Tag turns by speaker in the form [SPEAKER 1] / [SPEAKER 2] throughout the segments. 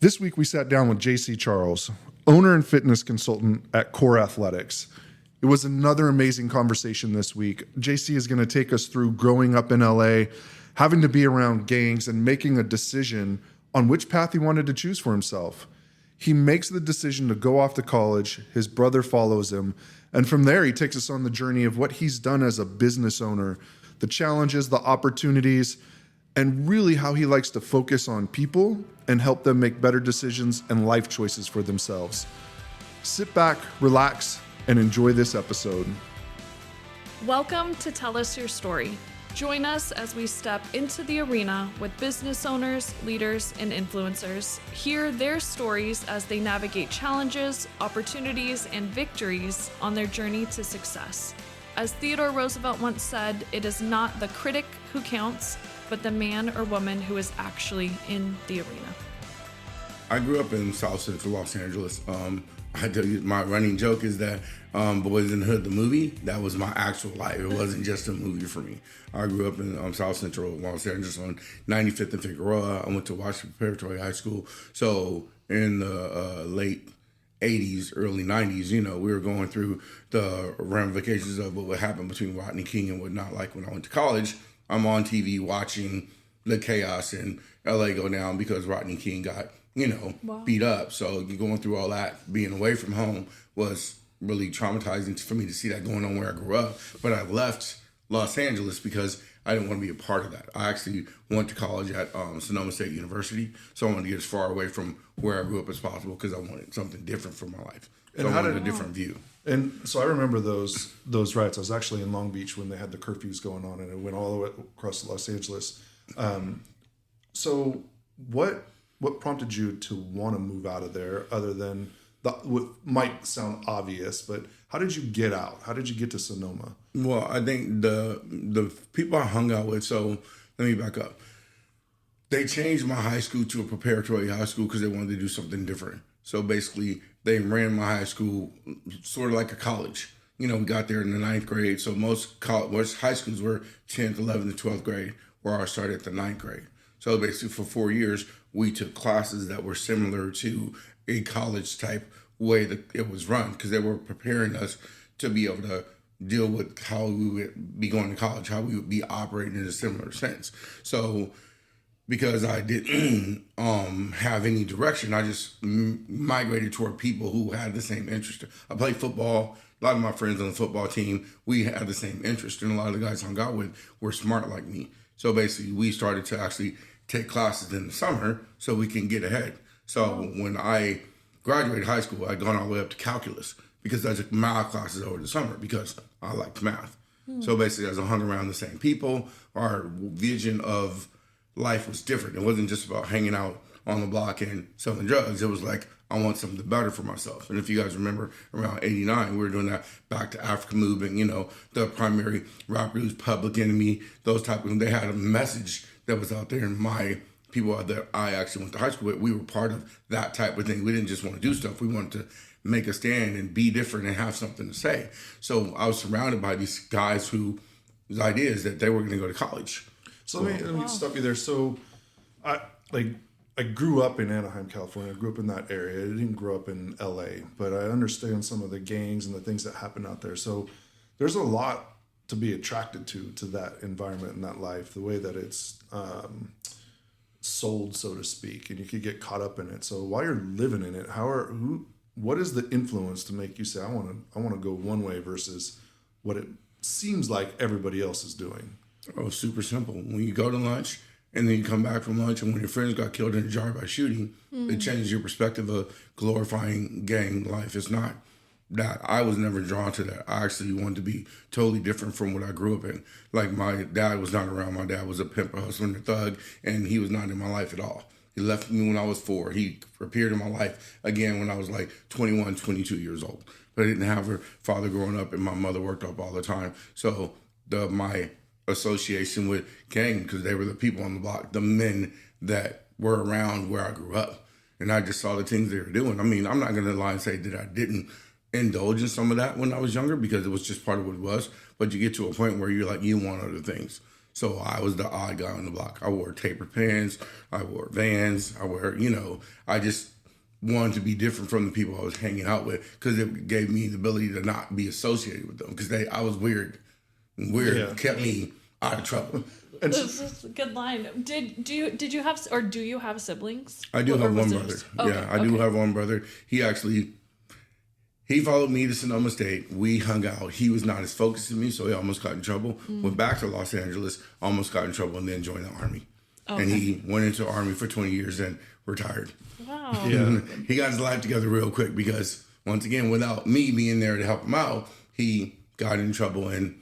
[SPEAKER 1] This week, we sat down with JC Charles, owner and fitness consultant at Core Atheletics. It was another amazing conversation this week. JC is going to take us through growing up in LA, having to be around gangs, and making a decision on which path he wanted to choose for himself. He makes the decision to go off to college. His brother follows him. And from there, he takes us on the journey of what he's done as a business owner, the challenges, the opportunities, and really how he likes to focus on people and help them make better decisions and life choices for themselves. Sit back, relax, and enjoy this episode.
[SPEAKER 2] Welcome to Tell Us Your Story. Join us as we step into the arena with business owners, leaders, and influencers. Hear their stories as they navigate challenges, opportunities, and victories on their journey to success. As Theodore Roosevelt once said, it is not the critic who counts, but the man or woman who is actually in the arena.
[SPEAKER 3] I grew up in South Central Los Angeles. I tell you, my running joke is that Boys in the Hood, the movie, that was my actual life. It wasn't just a movie for me. I grew up in South Central Los Angeles on 95th and Figueroa. I went to Washington Preparatory High School. So in the late 80s, early 90s, we were going through the ramifications of what would happen between Rodney King and whatnot. Like when I went to college, I'm on TV watching the chaos in LA go down because Rodney King got, beat up. So you're going through all that, being away from home was really traumatizing for me to see that going on where I grew up. But I left Los Angeles because I didn't want to be a part of that. I actually went to college at Sonoma State University. So I wanted to get as far away from where I grew up as possible because I wanted something different for my life. So I wanted a different view.
[SPEAKER 1] And so I remember those riots. I was actually in Long Beach when they had the curfews going on, and it went all the way across Los Angeles. So what prompted you to want to move out of there, other than what might sound obvious, but how did you get out? How did you get to Sonoma?
[SPEAKER 3] Well, I think the people I hung out with, so let me back up. They changed my high school to a preparatory high school because they wanted to do something different. So basically, they ran my high school sort of like a college. We got there in the 9th grade. So most high schools were 10th, 11th, and 12th grade, where I started at the 9th grade. So basically, for 4 years, we took classes that were similar to a college type way that it was run, because they were preparing us to be able to deal with how we would be going to college, how we would be operating in a similar sense. So because I didn't have any direction, I just migrated toward people who had the same interest. I played football. A lot of my friends on the football team, we had the same interest, and a lot of the guys I hung out with were smart like me. So basically, we started to actually take classes in the summer so we can get ahead. So when I graduated high school, I'd gone all the way up to calculus because I took math classes over the summer because I liked math. So basically, as I hung around the same people, our vision of life was different. It wasn't just about hanging out on the block and selling drugs. It was like, I want something better for myself. And if you guys remember, around 89, we were doing that Back to Africa movement, the primary rock blues, Public Enemy, those type of, they had a message that was out there, and my people that I actually went to high school with, we were part of that type of thing. We didn't just want to do stuff. We wanted to make a stand and be different and have something to say. So I was surrounded by these guys whose ideas that they were going to go to college.
[SPEAKER 1] So let me stop you there. So I grew up in Anaheim, California. I grew up in that area. I didn't grow up in LA, but I understand some of the gangs and the things that happen out there. So there's a lot to be attracted to that environment and that life, the way that it's sold, so to speak, and you could get caught up in it. So while you're living in it, what is the influence to make you say, I want to go one way versus what it seems like everybody else is doing?
[SPEAKER 3] Oh, super simple. When you go to lunch and then you come back from lunch, and when your friends got killed in a jar by shooting, it changes your perspective of glorifying gang life. It's not that. I was never drawn to that. I actually wanted to be totally different from what I grew up in. Like, my dad was not around. My dad was a pimp, a hustler, and a thug, and he was not in my life at all. He left me when I was 4. He appeared in my life again when I was like 21, 22 years old. But I didn't have a father growing up, and my mother worked up all the time. So my association with gang, because they were the people on the block, the men that were around where I grew up. And I just saw the things they were doing. I mean, I'm not going to lie and say that I didn't indulge in some of that when I was younger, because it was just part of what it was. But you get to a point where you're like, you want other things. So I was the odd guy on the block. I wore tapered pants. I wore Vans. I just wanted to be different from the people I was hanging out with because it gave me the ability to not be associated with them because I was weird. Weird kept me out of trouble.
[SPEAKER 2] This is a good line. Did you have or do you have siblings?
[SPEAKER 3] I do have one brother.
[SPEAKER 2] Okay,
[SPEAKER 3] I do have one brother. He followed me to Sonoma State. We hung out. He was not as focused as me, so he almost got in trouble. Went back to Los Angeles, almost got in trouble, and then joined the Army. Okay. And he went into the Army for 20 years and retired.
[SPEAKER 2] Wow.
[SPEAKER 1] Yeah.
[SPEAKER 3] He got his life together real quick because, once again, without me being there to help him out, he got in trouble and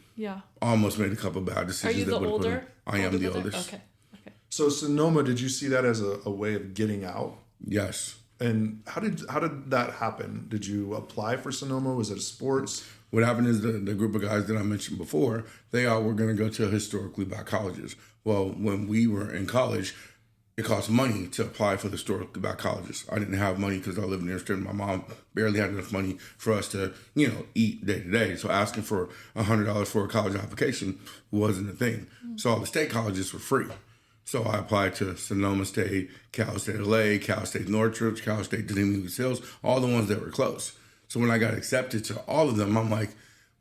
[SPEAKER 3] almost made a couple bad decisions.
[SPEAKER 2] Are you the older?
[SPEAKER 3] I am the oldest.
[SPEAKER 2] Okay.
[SPEAKER 1] So Sonoma, did you see that as a way of getting out?
[SPEAKER 3] Yes.
[SPEAKER 1] And how did that happen? Did you apply for Sonoma? Was it a sports?
[SPEAKER 3] What happened is the group of guys that I mentioned before, they all were going to go to historically black colleges. Well, when we were in college, it cost money to apply for the historically black colleges. I didn't have money because I lived in Houston. My mom barely had enough money for us to, eat day to day. So asking for $100 for a college application wasn't a thing. So all the state colleges were free. So I applied to Sonoma State, Cal State LA, Cal State Northridge, Cal State Denise Hills, all the ones that were close. So when I got accepted to all of them, I'm like,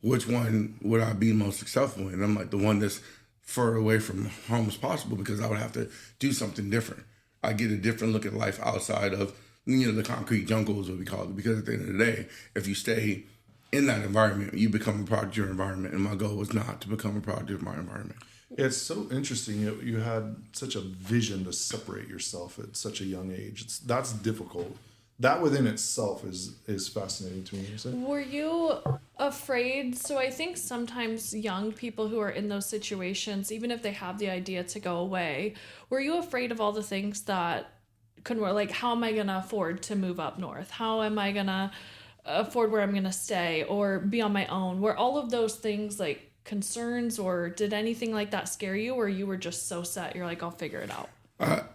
[SPEAKER 3] which one would I be most successful in? I'm like, the one that's further away from home as possible because I would have to do something different. I get a different look at life outside of, the concrete jungle is what we call it. Because at the end of the day, if you stay in that environment, you become a product of your environment. And my goal was not to become a product of my environment.
[SPEAKER 1] It's so interesting. You had such a vision to separate yourself at such a young age. That's difficult. That within itself is fascinating to me.
[SPEAKER 2] Were you afraid? So I think sometimes young people who are in those situations, even if they have the idea to go away, were you afraid of all the things that couldn't work? Like, how am I going to afford to move up north? How am I going to afford where I'm going to stay or be on my own? Were all of those things like concerns, or did anything like that scare you, or you were just so set you're like, I'll figure it out?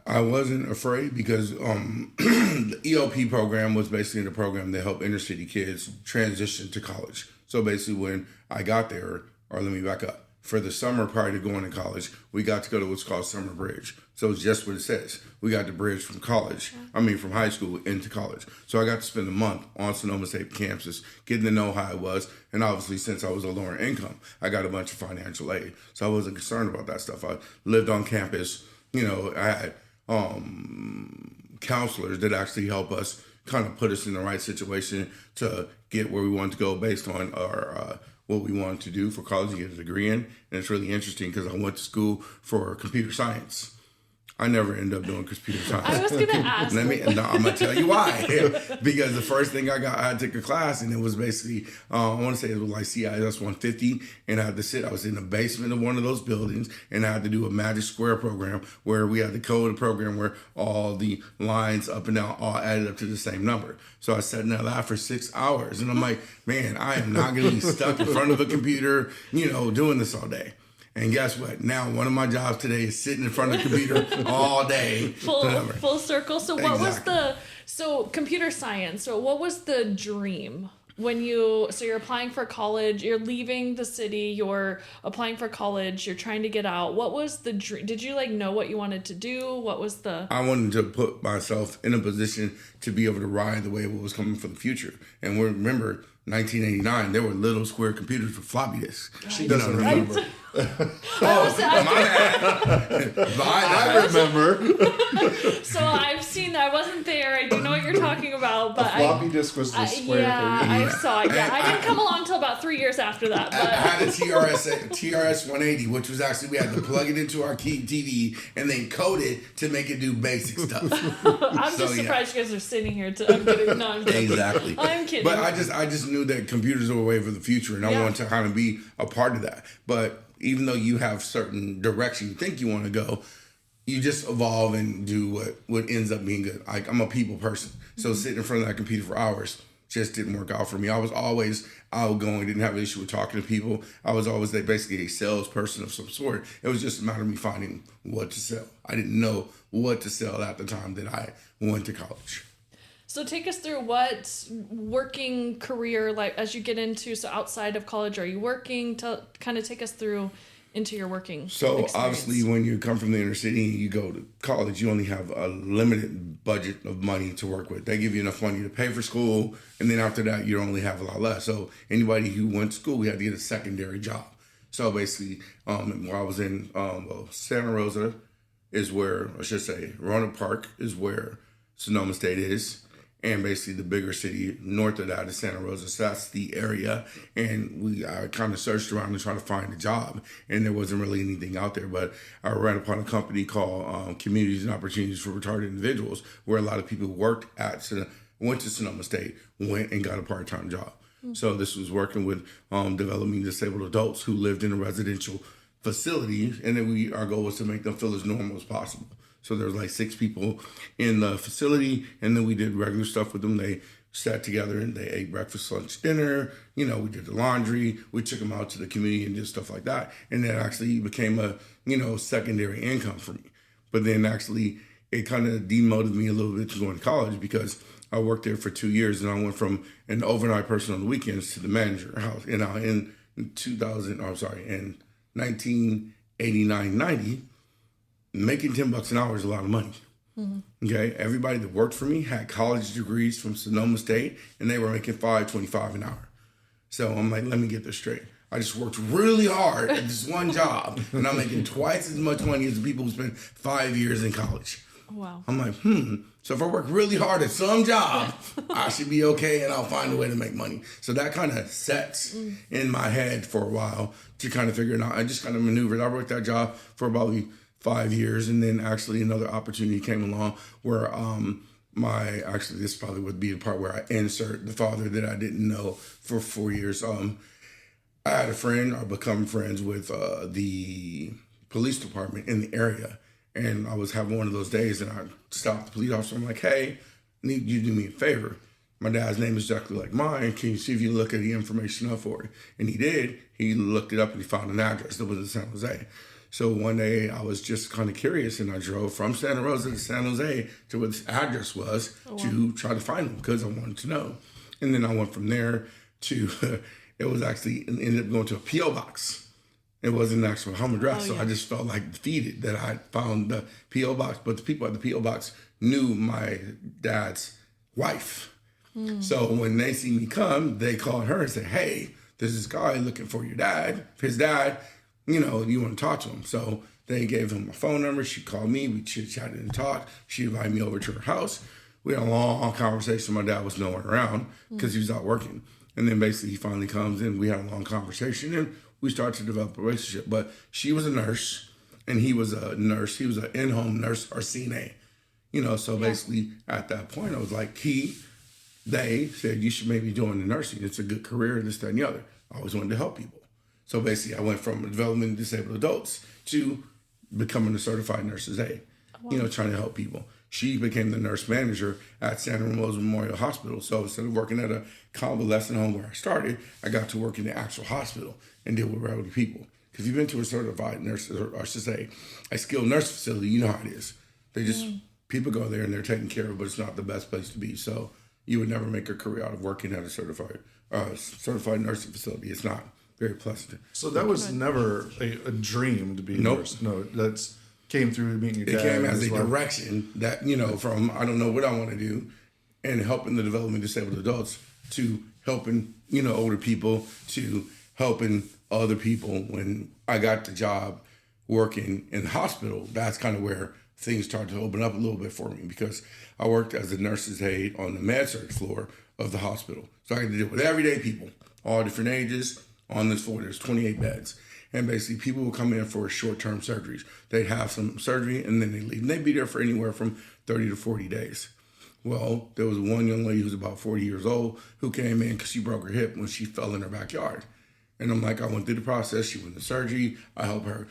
[SPEAKER 3] I wasn't afraid because the EOP program was basically the program that helped inner city kids transition to college. So basically when I got there, or let me back up, for the summer prior to going to college, we got to go to what's called Summer Bridge. So it's just what it says. We got the bridge from from high school into college. So I got to spend a month on Sonoma State campus, getting to know how it was. And obviously, since I was a lower income, I got a bunch of financial aid. So I wasn't concerned about that stuff. I lived on campus. I had counselors that actually help us kind of put us in the right situation to get where we want to go based on our what we wanted to do for college and get a degree in. And it's really interesting because I went to school for computer science. I never ended up doing computer science.
[SPEAKER 2] I was going to ask.
[SPEAKER 3] I'm going to tell you why. Because the first thing I took a class, and it was basically, I want to say it was like CIS 150, and I had to I was in the basement of one of those buildings, and I had to do a magic square program where we had to code a program where all the lines up and down all added up to the same number. So I sat in that lab for 6 hours, and I'm like, man, I am not going to be stuck in front of a computer, doing this all day. And guess what? Now one of my jobs today is sitting in front of the computer all day.
[SPEAKER 2] Full circle. So what
[SPEAKER 3] Exactly.
[SPEAKER 2] was computer science. So what was the dream when you're applying for college, you're leaving the city, you're applying for college, you're trying to get out. What was the dream? Did you know what you wanted to do? What was the...
[SPEAKER 3] I wanted to put myself in a position to be able to ride the wave of what was coming for the future. And remember, 1989, there were little square computers with floppy disks.
[SPEAKER 1] She doesn't remember.
[SPEAKER 3] My bad.
[SPEAKER 1] I remember.
[SPEAKER 2] So I've seen that. I wasn't there. I do know what you're talking about. But
[SPEAKER 1] A floppy disk was the square thing.
[SPEAKER 2] I saw it. Yeah, I didn't come along until about 3 years after that. But
[SPEAKER 3] I had a TRS 180, which was actually, we had to plug it into our TV and then code it to make it do basic stuff.
[SPEAKER 2] I'm just surprised you guys are sitting here. I'm kidding. No, I'm kidding.
[SPEAKER 3] Exactly.
[SPEAKER 2] I'm kidding.
[SPEAKER 3] But I just knew that computers were a way for the future, and I wanted to kind of be a part of that. But even though you have certain direction you think you want to go, you just evolve and do what ends up being good. I'm a people person. So sitting in front of that computer for hours just didn't work out for me. I was always outgoing, didn't have an issue with talking to people. I was always basically a salesperson of some sort. It was just a matter of me finding what to sell. I didn't know what to sell at the time that I went to college.
[SPEAKER 2] So take us through what working career, as you get into, so outside of college, are you working? To kind of take us through into your working
[SPEAKER 3] So
[SPEAKER 2] experience?
[SPEAKER 3] obviously, when you come from the inner city and you go to college, you only have a limited budget of money to work with. They give you enough money to pay for school, and then after that, you only have a lot less. So anybody who went to school, we had to get a secondary job. So basically, while I was in Santa Rosa, is where, I should say, Roanoke Park is where Sonoma State is. And basically the bigger city north of that is Santa Rosa. So that's the area. And I kind of searched around and tried to find a job. And there wasn't really anything out there. But I ran upon a company called Communities and Opportunities for Retarded Individuals, where a lot of people who went to Sonoma State, went and got a part-time job. Mm-hmm. So this was working with developing disabled adults who lived in a residential facility. And then our goal was to make them feel as normal as possible. So there was like 6 people in the facility, and then we did regular stuff with them. They sat together and they ate breakfast, lunch, dinner. We did the laundry. We took them out to the community and did stuff like that. And that actually became a, secondary income for me. But then actually it kind of demotivated me a little bit to going to college, because I worked there for 2 years, and I went from an overnight person on the weekends to the manager house. And in 1989, 90, making $10 an hour is a lot of money. Mm-hmm. Okay, everybody that worked for me had college degrees from Sonoma State, and they were making $5.25 an hour. So I'm like, let me get this straight. I just worked really hard at this one job, and I'm making twice as much money as the people who spent 5 years in college.
[SPEAKER 2] Wow.
[SPEAKER 3] I'm like, So if I work really hard at some job, I should be okay, and I'll find a way to make money. So that kind of sets in my head for a while to kind of figure it out. I just kind of maneuvered. I worked that job for probably 5 years, and then actually another opportunity came along where this probably would be the part where I insert the father that I didn't know for 4 years. I had a friend, or become friends with the police department in the area, and I was having one of those days, and I stopped the police officer. I'm like, hey, I need you to do me a favor. My dad's name is exactly like mine. Can you see if you look at the information up for it? And he did. He looked it up and he found an address that was in San Jose. So one day I was just kind of curious, and I drove from Santa Rosa to San Jose to what this address was to try to find them, because I wanted to know. And then I went from there to, it ended up going to a P.O. box. It wasn't an actual home address. So I just felt like defeated that I found the P.O. box, but the people at the P.O. box knew my dad's wife. So when they see me come, they called her and said, hey, there's this guy looking for your dad, his dad. You want to talk to him. So they gave him my phone number. She called me. We chit-chatted and talked. She invited me over to her house. We had a long conversation. My dad was nowhere around because he was out working. And then basically he finally comes in. We had a long conversation, and we started to develop a relationship. But she was a nurse, and he was a nurse. He was an in-home nurse, or CNA. So basically at that point, I was like, they said, you should maybe join the nursing. It's a good career, this, that, and the other. I always wanted to help people. So basically, I went from developing disabled adults to becoming a certified nurse's aide, trying to help people. She became the nurse manager at Santa Rosa Memorial Hospital. So instead of working at a convalescent home where I started, I got to work in the actual hospital and deal with regular people. Because you've been to a certified nurse, or I should say, a skilled nurse facility, you know how it is. They just, people go there and they're taken care of, but it's not the best place to be. So you would never make a career out of working at a certified nursing facility. It's not very pleasant.
[SPEAKER 1] So that was never a dream to be a nurse. No, that's came through meeting your dad.
[SPEAKER 3] It came as a direction that, from I don't know what I want to do, and helping the development disabled adults to helping, older people, to helping other people. When I got the job working in the hospital, that's kind of where things started to open up a little bit for me, because I worked as a nurse's aide on the med-surg floor of the hospital. So I had to deal with everyday people, all different ages. On this floor, there's 28 beds. And basically, people would come in for short-term surgeries. They'd have some surgery, and then they leave. And they'd be there for anywhere from 30 to 40 days. Well, there was one young lady who was about 40 years old who came in because she broke her hip when she fell in her backyard. And I'm like, I went through the process. She went to surgery. I helped her,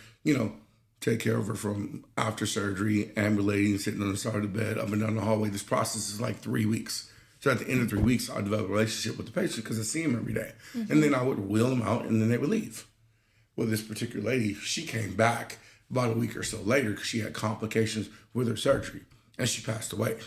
[SPEAKER 3] take care of her from after surgery, ambulating, sitting on the side of the bed, up and down the hallway. This process is like 3 weeks. So at the end of 3 weeks, I developed a relationship with the patient because I see him every day. Mm-hmm. And then I would wheel them out, and then they would leave. Well, this particular lady, she came back about a week or so later because she had complications with her surgery, and she passed away.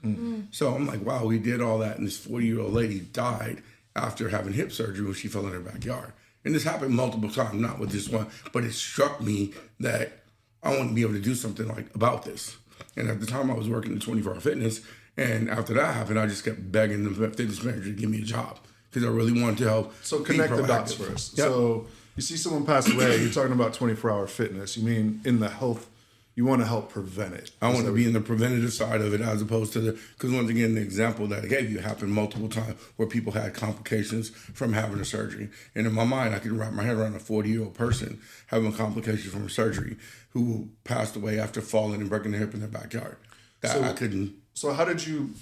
[SPEAKER 3] Mm-hmm. So I'm like, wow, we did all that, and this 40-year-old lady died after having hip surgery when she fell in her backyard. And this happened multiple times, not with this one, but it struck me that I want to be able to do something like about this. And at the time I was working in 24-hour fitness, and after that happened, I just kept begging the fitness manager to give me a job because I really wanted to help.
[SPEAKER 1] So connect the dots for us. Yep. So you see someone pass away, you're talking about 24-hour fitness. You mean in the health, you want to help prevent it.
[SPEAKER 3] I want to be in the preventative side of it as opposed to because once again, the example that I gave you happened multiple times where people had complications from having a surgery. And in my mind, I could wrap my head around a 40-year-old person having complications from a surgery who passed away after falling and breaking their hip in their backyard. I couldn't.
[SPEAKER 1] So how did you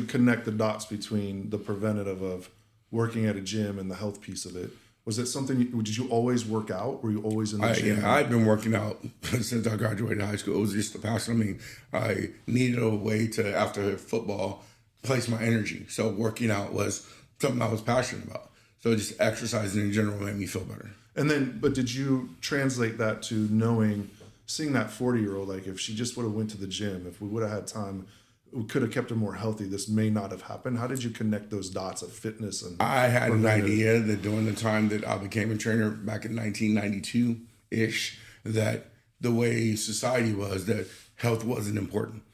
[SPEAKER 1] connect the dots between the preventative of working at a gym and the health piece of it? Was it something? Did you always work out? Were you always in the gym?
[SPEAKER 3] Yeah, I've been working out since I graduated high school. It was just a passion. I mean, I needed a way to, after football, place my energy. So working out was something I was passionate about. So just exercising in general made me feel better.
[SPEAKER 1] And then, but did you translate that to seeing that 40-year-old, like if she just would have went to the gym, if we would have had time, we could have kept her more healthy, this may not have happened? How did you connect those dots of fitness? And
[SPEAKER 3] I had an idea that during the time that I became a trainer back in 1992-ish, that the way society was, that health wasn't important.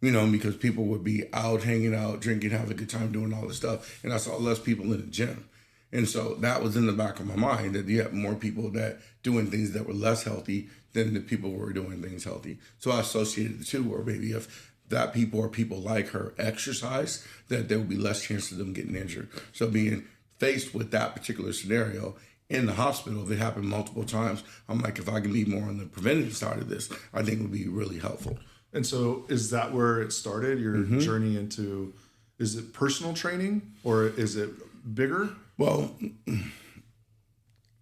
[SPEAKER 3] Because people would be out, hanging out, drinking, having a good time, doing all this stuff. And I saw less people in the gym. And so that was in the back of my mind, that you have more people that doing things that were less healthy than the people who were doing things healthy. So I associated the two, or maybe if that people or people like her exercise, that there would be less chance of them getting injured. So being faced with that particular scenario in the hospital, if it happened multiple times, I'm like, if I can be more on the preventative side of this, I think it would be really helpful.
[SPEAKER 1] And so is that where it started, your journey into, is it personal training or is it bigger?
[SPEAKER 3] Well,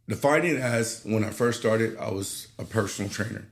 [SPEAKER 3] define it as, when I first started, I was a personal trainer.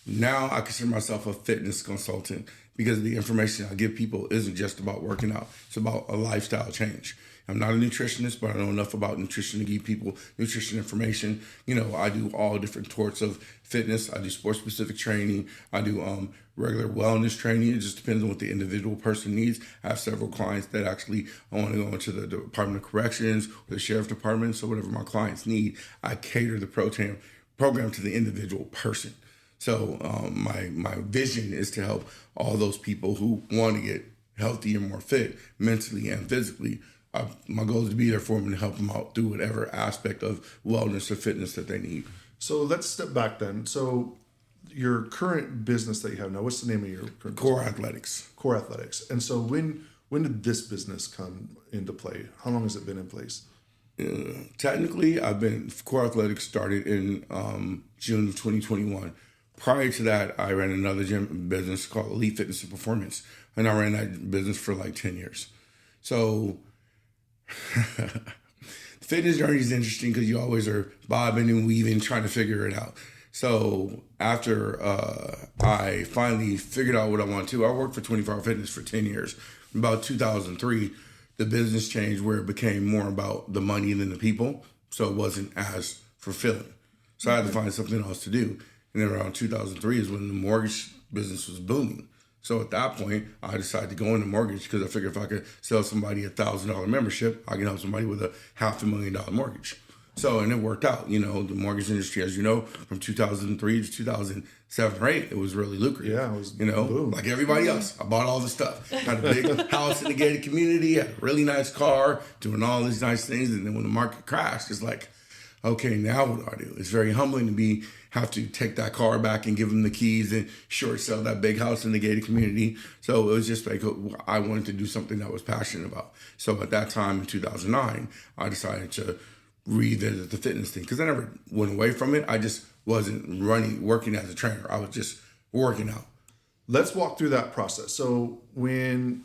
[SPEAKER 3] Now I consider myself a fitness consultant because the information I give people isn't just about working out. It's about a lifestyle change. I'm not a nutritionist, but I know enough about nutrition to give people nutrition information. I do all different sorts of fitness. I do sports-specific training. I do regular wellness training. It just depends on what the individual person needs. I have several clients that actually I want to go into the Department of Corrections or the Sheriff's Department. So whatever my clients need, I cater the program to the individual person. So my vision is to help all those people who want to get healthy and more fit mentally and physically. My goal is to be there for them and help them out through whatever aspect of wellness or fitness that they need.
[SPEAKER 1] So let's step back then. So your current business that you have now, what's the name of your current
[SPEAKER 3] Core Atheletics.
[SPEAKER 1] Core Atheletics. And so when did this business come into play? How long has it been in place?
[SPEAKER 3] Technically, Core Athletics started in June of 2021. Prior to that, I ran another gym business called Elite Fitness and Performance, and I ran that business for like 10 years. So the fitness journey is interesting because you always are bobbing and weaving, trying to figure it out. So after I finally figured out what I wanted to, I worked for 24-hour fitness for 10 years. About 2003, the business changed where it became more about the money than the people, so it wasn't as fulfilling. So I had to find something else to do. And then around 2003 is when the mortgage business was booming. So at that point, I decided to go into mortgage because I figured if I could sell somebody a $1,000 membership, I can help somebody with a $500,000 mortgage. So, and it worked out. The mortgage industry, as you know, from 2003 to 2007 or 8, it was really lucrative.
[SPEAKER 1] Yeah, it was boom.
[SPEAKER 3] Like everybody else. I bought all the stuff. Had a big house in the gated community, had a really nice car, doing all these nice things. And then when the market crashed, it's like, okay, now what do I do? It's very humbling to have to take that car back and give them the keys and short sell that big house in the gated community. So it was just like, I wanted to do something that I was passionate about. So at that time in 2009, I decided to revisit the fitness thing because I never went away from it. I just wasn't working as a trainer. I was just working out.
[SPEAKER 1] Let's walk through that process. So when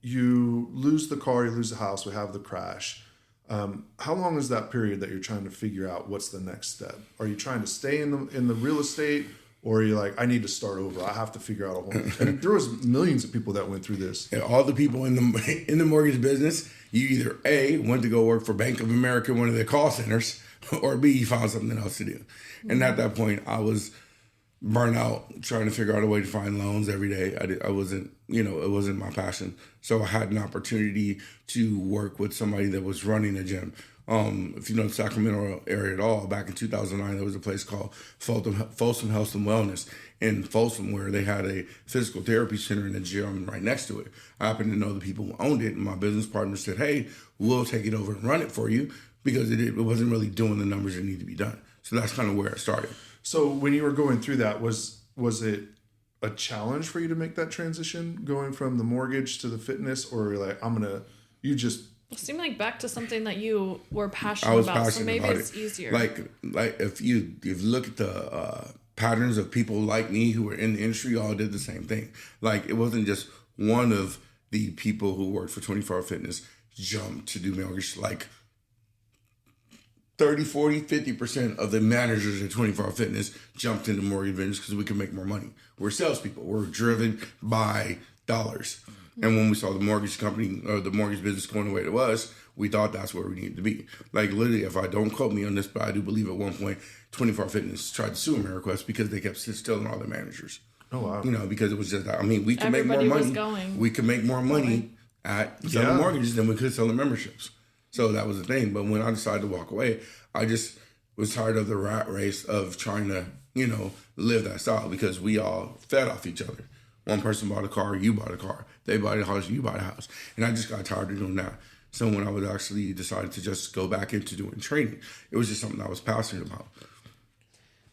[SPEAKER 1] you lose the car, you lose the house, we have the crash. How long is that period that you're trying to figure out what's the next step? Are you trying to stay in the real estate, or are you like, I need to start over? I have to figure out a whole. And there was millions of people that went through this.
[SPEAKER 3] And all the people in the mortgage business, you either A, went to go work for Bank of America, one of their call centers, or B, you found something else to do. And at that point, I was burnout, trying to figure out a way to find loans every day. I wasn't, it wasn't my passion. So I had an opportunity to work with somebody that was running a gym. If you know the Sacramento area at all, back in 2009, there was a place called Folsom Health and Wellness in Folsom where they had a physical therapy center and a gym right next to it. I happened to know the people who owned it, and my business partner said, hey, we'll take it over and run it for you, because it wasn't really doing the numbers that need to be done. So that's kind of where it started.
[SPEAKER 1] So when you were going through that, was it a challenge for you to make that transition, going from the mortgage to the fitness, or like
[SPEAKER 2] It seemed like back to something that you were passionate
[SPEAKER 3] I was
[SPEAKER 2] about,
[SPEAKER 3] passionate
[SPEAKER 2] so maybe
[SPEAKER 3] about
[SPEAKER 2] it's
[SPEAKER 3] it.
[SPEAKER 2] easier.
[SPEAKER 3] Like if you look at the patterns of people like me who were in the industry, all did the same thing. Like it wasn't just one of the people who worked for 24 Hour Fitness jumped to do mortgage. Like 30, 40, 50% of the managers at 24 Hour Fitness jumped into mortgage business because we could make more money. We're salespeople. We're driven by dollars. And when we saw the mortgage company or the mortgage business going the way it was, we thought that's where we needed to be. Like literally, if I don't quote me on this, but I do believe at one point 24 Hour Fitness tried to sue AmeriQuest because they kept stealing all their managers.
[SPEAKER 1] Oh wow!
[SPEAKER 3] Because it was just, we could
[SPEAKER 2] Everybody
[SPEAKER 3] make more
[SPEAKER 2] was
[SPEAKER 3] money.
[SPEAKER 2] going.
[SPEAKER 3] We could make more money at selling mortgages than we could selling memberships. So that was the thing. But when I decided to walk away, I just was tired of the rat race of trying to, live that style, because we all fed off each other. One person bought a car, you bought a car. They bought a house, you bought a house. And I just got tired of doing that. So when I was actually decided to just go back into doing training, it was just something I was passionate about.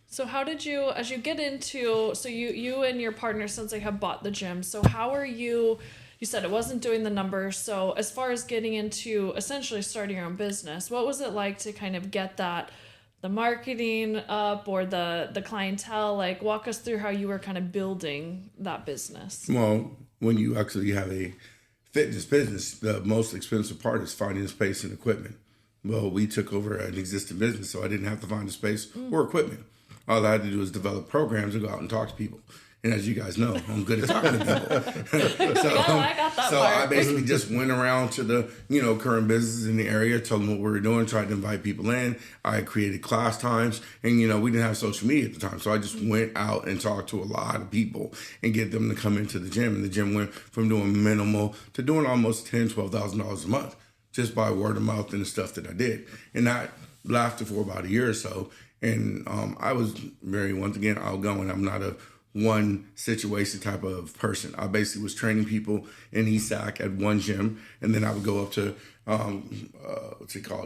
[SPEAKER 2] So how did you, as you get into, so you and your partner, since they have bought the gym, so how are you said it wasn't doing the numbers. So as far as getting into essentially starting your own business, what was it like to kind of get the marketing up or the clientele? Like walk us through how you were kind of building that business.
[SPEAKER 3] Well, when you actually have a fitness business, the most expensive part is finding space and equipment. Well, we took over an existing business, so I didn't have to find a space or equipment. All I had to do was develop programs and go out and talk to people. And as you guys know, I'm good at talking to people.
[SPEAKER 2] I got that
[SPEAKER 3] so
[SPEAKER 2] part.
[SPEAKER 3] I basically just went around to the, current businesses in the area, told them what we were doing, tried to invite people in. I created class times, and, we didn't have social media at the time. So I just went out and talked to a lot of people and get them to come into the gym. And the gym went from doing minimal to doing almost $10,000, $12,000 a month just by word of mouth and the stuff that I did. And that lasted for about a year or so. And I was very, once again, outgoing. I'm not a one situation type of person. I basically was training people in ESAC at one gym, and then I would go up to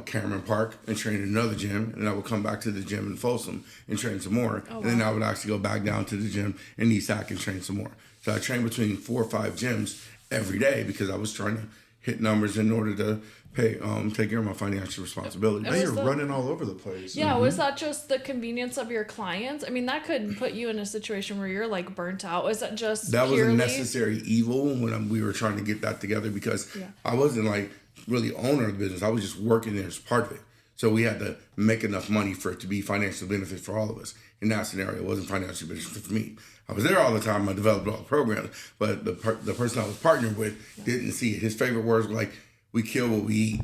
[SPEAKER 3] Cameron Park and train in another gym, and I would come back to the gym in Folsom and train some more. And then I would actually go back down to the gym in ESAC and train some more. So I trained between 4 or 5 gyms every day because I was trying to hit numbers in order to take care of my financial responsibility.
[SPEAKER 1] Now you're running all over the place.
[SPEAKER 2] Yeah, was that just the convenience of your clients? I mean, that could put you in a situation where you're like burnt out. Was that just
[SPEAKER 3] that
[SPEAKER 2] purely...
[SPEAKER 3] was a necessary evil when we were trying to get that together, because I wasn't like really owner of the business. I was just working there as part of it. So we had to make enough money for it to be financial benefit for all of us. In that scenario, it wasn't financial benefit for me. I was there all the time. I developed all the programs, but the person I was partnering with didn't see it. His favorite words were like, "We kill what we eat."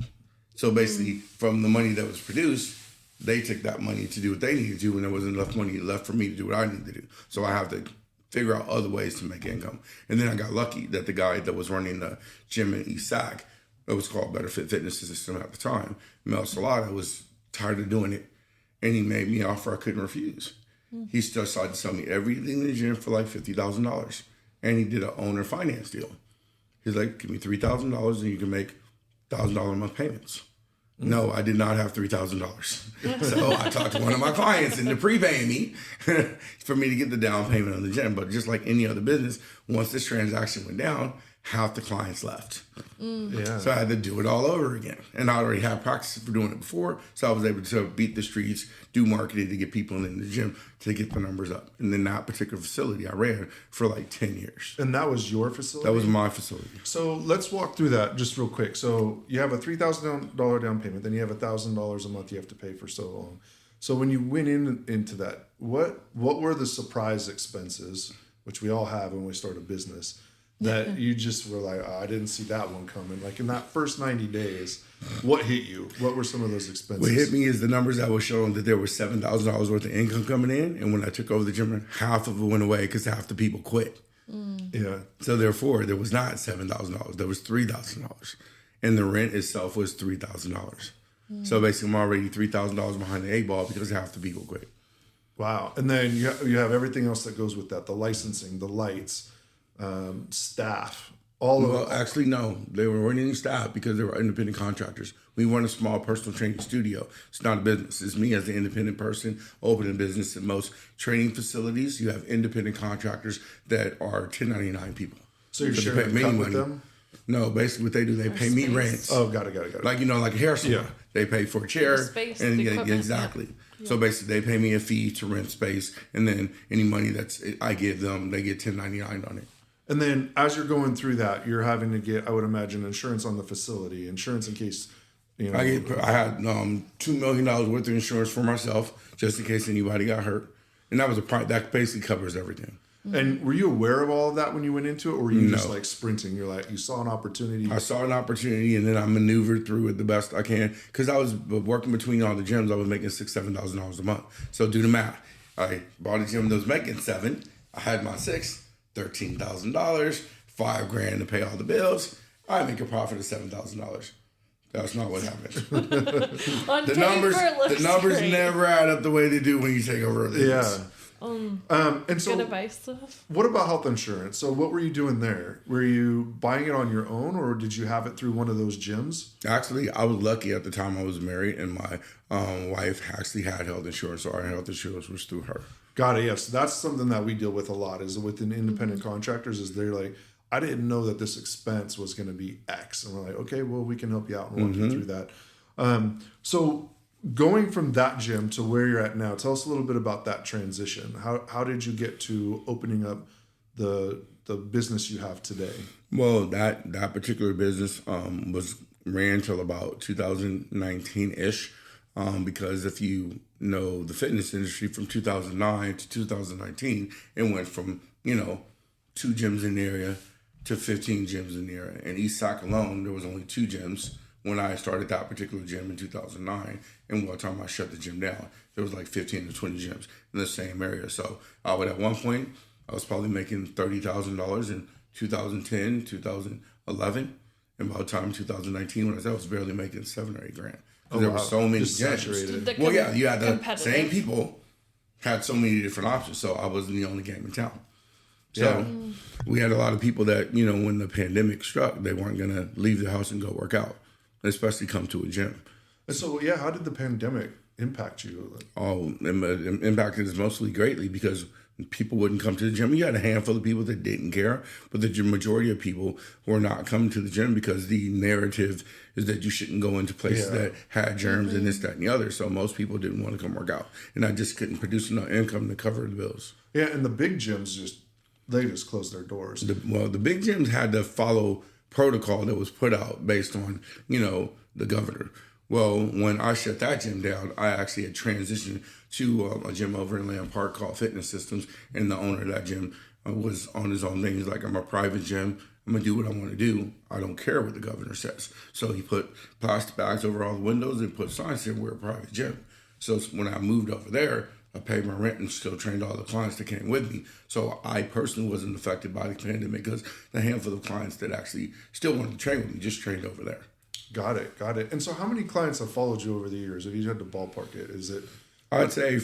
[SPEAKER 3] So basically, from the money that was produced, they took that money to do what they needed to do, and there wasn't enough money left for me to do what I needed to do. So I have to figure out other ways to make income. And then I got lucky that the guy that was running the gym in East Sac, it was called Better Fit Fitness System at the time, Mel Salata, was tired of doing it, and he made me an offer I couldn't refuse. He decided to sell me everything in the gym for like $50,000, and he did an owner finance deal. He's like, "Give me $3,000 and you can make $1,000 a month payments." No, I did not have $3,000. So I talked to one of my clients into prepaying me for me to get the down payment on the gym. But just like any other business, once this transaction went down, half the clients left. Yeah. So I had to do it all over again. And I already had practice for doing it before. So I was able to beat the streets, do marketing to get people in the gym to get the numbers up. And then that particular facility I ran for like 10 years.
[SPEAKER 1] And that was your facility?
[SPEAKER 3] That was my facility.
[SPEAKER 1] So let's walk through that just real quick. So you have a $3,000 down payment, then you have $1,000 a month you have to pay for so long. So when you went into that, what were the surprise expenses, which we all have when we start a business, that you just were like, oh, I didn't see that one coming? Like in that first 90 days, what hit you? What were some of those expenses?
[SPEAKER 3] What hit me is the numbers that were showing that there was $7,000 worth of income coming in. And when I took over the gym, half of it went away because half the people quit.
[SPEAKER 1] Yeah.
[SPEAKER 3] So therefore, there was not $7,000. There was $3,000. And the rent itself was $3,000. So basically, I'm already $3,000 behind the 8 ball because half the people quit.
[SPEAKER 1] Wow. And then you have everything else that goes with that, the licensing, the lights, staff, all of it.
[SPEAKER 3] Well, actually, no. They weren't any staff because they were independent contractors. We weren't a small personal training studio. It's not a business. It's me as an independent person opening a business. In most training facilities, you have independent contractors that are 1099 people.
[SPEAKER 1] So you're
[SPEAKER 3] they
[SPEAKER 1] sharing
[SPEAKER 3] pay
[SPEAKER 1] a cut
[SPEAKER 3] me
[SPEAKER 1] with
[SPEAKER 3] money.
[SPEAKER 1] them?
[SPEAKER 3] No, basically what they do, they pay me rents.
[SPEAKER 1] Oh, got it.
[SPEAKER 3] Like, like a hair salon.
[SPEAKER 1] Yeah.
[SPEAKER 3] They pay for a chair.
[SPEAKER 2] The space,
[SPEAKER 3] and
[SPEAKER 2] the equipment,
[SPEAKER 3] exactly.
[SPEAKER 2] yeah.
[SPEAKER 3] So basically, they pay me a fee to rent space, and then any money that's I give them, they get 1099 on it.
[SPEAKER 1] And then as you're going through that, you're having to get, I would imagine, insurance on the facility, insurance in case,
[SPEAKER 3] I had $2 million worth of insurance for myself, just in case anybody got hurt, and that was that basically covers everything.
[SPEAKER 1] And were you aware of all of that when you went into it, or were you just like sprinting? You're like, you saw an opportunity.
[SPEAKER 3] I saw an opportunity, and then I maneuvered through it the best I can because I was working between all the gyms. I was making $6,000-$7,000 a month. So do the math. I bought a gym that was making $7,000. I had my $13,000, $5,000 to pay all the bills. I make a profit of $7,000. That's not what happened. The numbers never add up the way they do when you take over a business.
[SPEAKER 1] Yeah. And so,
[SPEAKER 2] good advice stuff.
[SPEAKER 1] What about health insurance? So what were you doing there? Were you buying it on your own, or did you have it through one of those gyms?
[SPEAKER 3] Actually, I was lucky at the time I was married, and my wife actually had health insurance, so our health insurance was through her.
[SPEAKER 1] Got it. Yes, that's something that we deal with a lot. Is with independent contractors, is they're like, I didn't know that this expense was going to be X, and we're like, okay, well, we can help you out and walk you through that. So going from that gym to where you're at now, tell us a little bit about that transition. How did you get to opening up the business you have today?
[SPEAKER 3] Well, that particular business was ran till about 2019-ish, because if you know the fitness industry from 2009 to 2019, it went from 2 gyms in the area to 15 gyms in the area. In East Sac alone, there was only 2 gyms when I started that particular gym in 2009, and by the time I shut the gym down, there was like 15 to 20 gyms in the same area. So I would, at one point, I was probably making $30,000 in 2010, 2011, and by the time 2019, when I was barely making $7,000 or $8,000. There were so many
[SPEAKER 1] Just
[SPEAKER 3] gyms.
[SPEAKER 1] saturated.
[SPEAKER 3] Well, yeah, you had the same people had so many different options, so I wasn't the only game in town. So we had a lot of people that, when the pandemic struck, they weren't going to leave the house and go work out, especially come to a gym.
[SPEAKER 1] And so, how did the pandemic impact you?
[SPEAKER 3] Oh, it impacted us mostly greatly because people wouldn't come to the gym. You had a handful of people that didn't care, but the majority of people were not coming to the gym because the narrative is that you shouldn't go into places that had germs and this, that, and the other. So most people didn't want to come work out. And I just couldn't produce enough income to cover the bills.
[SPEAKER 1] Yeah, and the big gyms they just closed their doors.
[SPEAKER 3] The big gyms had to follow protocol that was put out based on, the governor. Well, when I shut that gym down, I actually had transitioned to a gym over in Land Park called Fitness Systems, and the owner of that gym was on his own thing. He's like, I'm a private gym. I'm going to do what I want to do. I don't care what the governor says. So he put plastic bags over all the windows and put signs saying we're a private gym. So when I moved over there, I paid my rent and still trained all the clients that came with me. So I personally wasn't affected by the pandemic because the handful of clients that actually still wanted to train with me just trained over there.
[SPEAKER 1] Got it. And so how many clients have followed you over the years? If you had to ballpark it, is it?
[SPEAKER 3] I'd say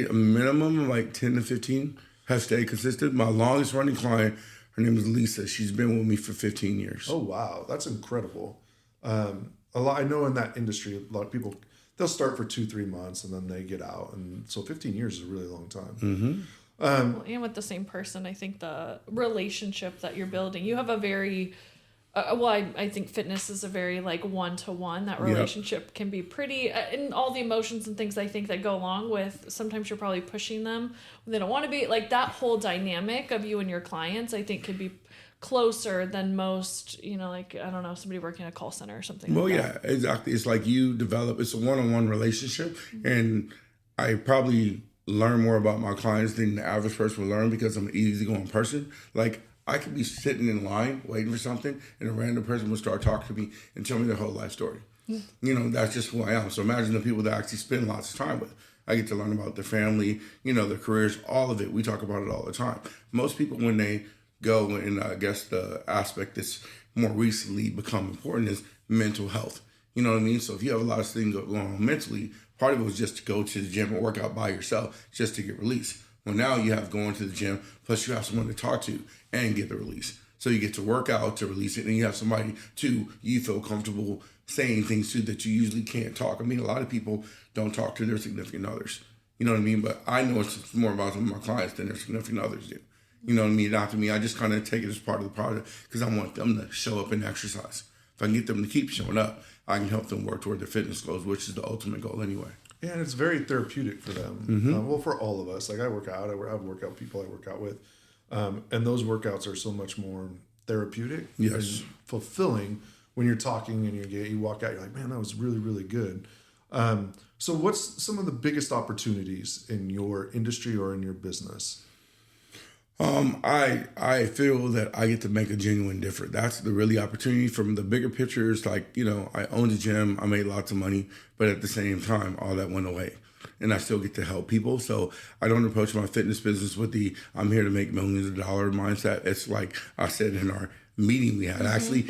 [SPEAKER 3] a minimum of like 10 to 15 have stayed consistent. My longest running client, her name is Lisa. She's been with me for 15 years.
[SPEAKER 1] Oh, wow. That's incredible. A lot. I know in that industry, a lot of people, they'll start for 2-3 months and then they get out. And so 15 years is a really long time.
[SPEAKER 3] Mm-hmm.
[SPEAKER 2] And with the same person, I think the relationship that you're building, you have a very... I think fitness is a very one-to-one. That relationship can be pretty, and all the emotions and things I think that go along with. Sometimes you're probably pushing them when they don't want to be. That whole dynamic of you and your clients, I think, could be closer than most. I don't know, somebody working at a call center or something.
[SPEAKER 3] Well, yeah, exactly. It's like you develop. It's a one-on-one relationship, and I probably learn more about my clients than the average person will learn because I'm an easygoing person. I could be sitting in line waiting for something, and a random person will start talking to me and tell me their whole life story. That's just who I am. So imagine the people that I actually spend lots of time with. I get to learn about their family, their careers, all of it. We talk about it all the time. Most people, when they go, and I guess the aspect that's more recently become important is mental health. You know what I mean? So if you have a lot of things going on mentally, part of it was just to go to the gym and work out by yourself just to get released. Well, now you have going to the gym, plus you have someone to talk to and get the release. So you get to work out to release it, and you have somebody you feel comfortable saying things to that you usually can't talk. I mean, a lot of people don't talk to their significant others. You know what I mean? But I know it's more about some of my clients than their significant others do. You know what I mean? Not to me. I just kind of take it as part of the project because I want them to show up and exercise. If I can get them to keep showing up, I can help them work toward their fitness goals, which is the ultimate goal anyway.
[SPEAKER 1] Yeah, and it's very therapeutic for them. Well, for all of us. Like I work out. I have workout people I work out with. And those workouts are so much more therapeutic and fulfilling when you're talking and you walk out, you're like, man, that was really, really good. So what's some of the biggest opportunities in your industry or in your business?
[SPEAKER 3] I feel that I get to make a genuine difference. That's the really opportunity from the bigger pictures. Like, I owned a gym, I made lots of money, but at the same time, all that went away. And I still get to help people. So I don't approach my fitness business with the I'm here to make millions of dollars mindset. It's like I said in our meeting we had. Actually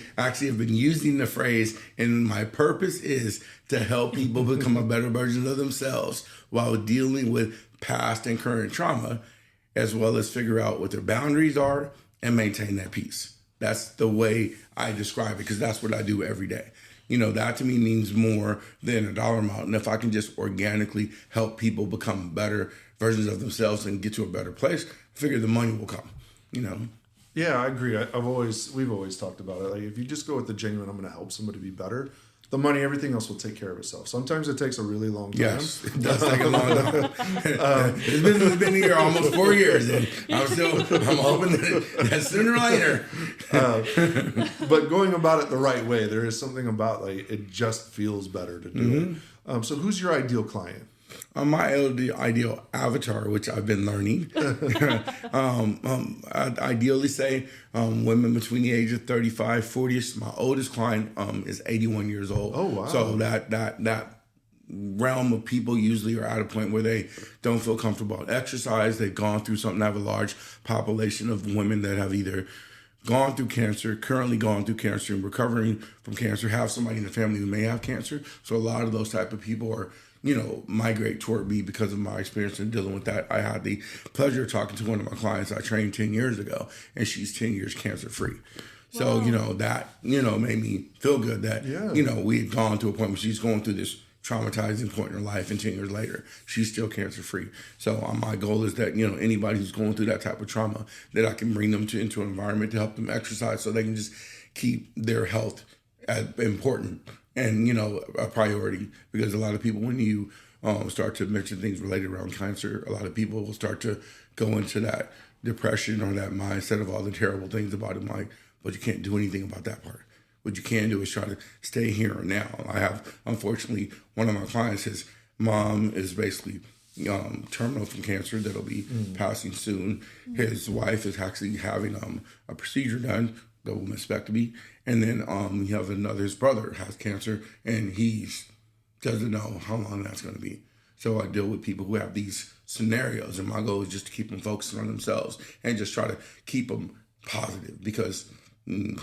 [SPEAKER 3] have been using the phrase, and my purpose is to help people become a better version of themselves while dealing with past and current trauma, as well as figure out what their boundaries are and maintain that peace. That's the way I describe it, because that's what I do every day. That to me means more than a dollar amount. And if I can just organically help people become better versions of themselves and get to a better place, I figure the money will come,
[SPEAKER 1] Yeah, I agree. We've always talked about it. Like if you just go with the genuine, I'm going to help somebody be better, the money, everything else will take care of itself. Sometimes it takes a really long time.
[SPEAKER 3] Yes, it does take a long time. This business has been here almost 4 years, and I'm hoping that sooner or later.
[SPEAKER 1] But going about it the right way, there is something about it just feels better to do it. So who's your ideal client?
[SPEAKER 3] My ideal avatar, which I've been learning, I'd ideally say women between the age of 35, 40. My oldest client is 81 years old.
[SPEAKER 1] Oh, wow.
[SPEAKER 3] So that realm of people usually are at a point where they don't feel comfortable about exercise. They've gone through something. I have a large population of women that have either gone through cancer, currently gone through cancer, and recovering from cancer, have somebody in the family who may have cancer. So a lot of those type of people are migrate toward me because of my experience in dealing with that. I had the pleasure of talking to one of my clients I trained 10 years ago, and she's 10 years cancer free. So, that, made me feel good that, we had gone to a point where she's going through this traumatizing point in her life, and 10 years later, she's still cancer free. So my goal is that, anybody who's going through that type of trauma, that I can bring them into an environment to help them exercise so they can just keep their health important and, a priority. Because a lot of people, when you start to mention things related around cancer, a lot of people will start to go into that depression or that mindset of all the terrible things about it, like, but you can't do anything about that part. What you can do is try to stay here and now. I have, unfortunately, one of my clients, his mom is basically terminal from cancer that'll be passing soon. His wife is actually having a procedure done, double mastectomy. And then you have his brother has cancer, and he doesn't know how long that's going to be. So I deal with people who have these scenarios, and my goal is just to keep them focused on themselves and just try to keep them positive, because